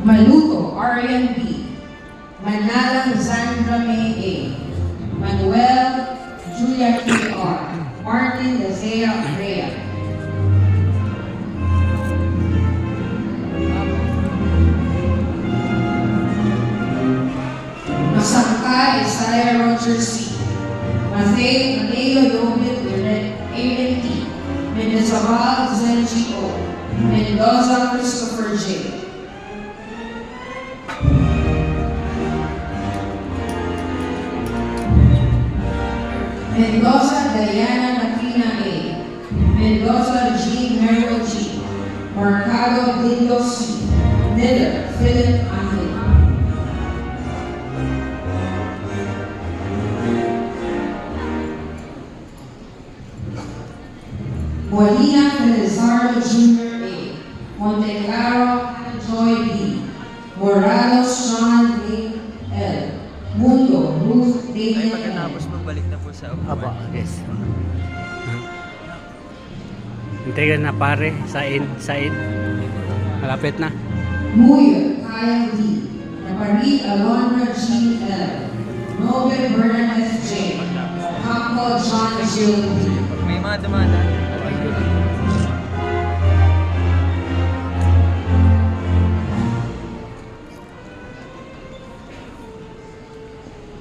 Maluto, Arian B. Manalang Zandra May A. Manuel Julia K.R. Martin Lazea Rea. Masangka Isaiah Roger C. Mateo Yobit Aaron T. Menezabal Zenji O. Mendoza Christopher J. Mendoza Diana Natina A. Mendoza G. Merrill G. Mercado Dindo C. Miller Philip Angel. Molina Felizardo Jr. A. Monteclaro Joy B. Morales John D. L. Mundo Ruth Ay, David N. pagkatapos magbalik na po sa upuan. Aba, yes. Hintayin na pare, sain. Malapit na. Muyo Kyle D. Napari Alondra G. L. Nobel Bernadette J. Campo John Jill D. May mga dumadaan.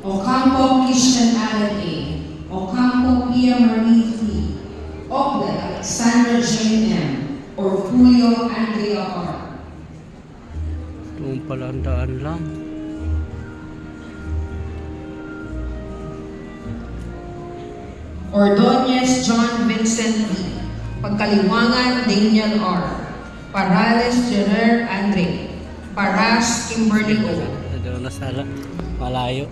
Ocampo Christian Allen A. Ocampo Pia Marie T. Ocle Alexander Jane M. Orgulio Andrea R. Doon pala ang daan lang. Ordonez John Vincent D. Pagkaliwangan Daniel R. Parales Jenner Andre. Paras Kimberly O. Doon na sa malayo.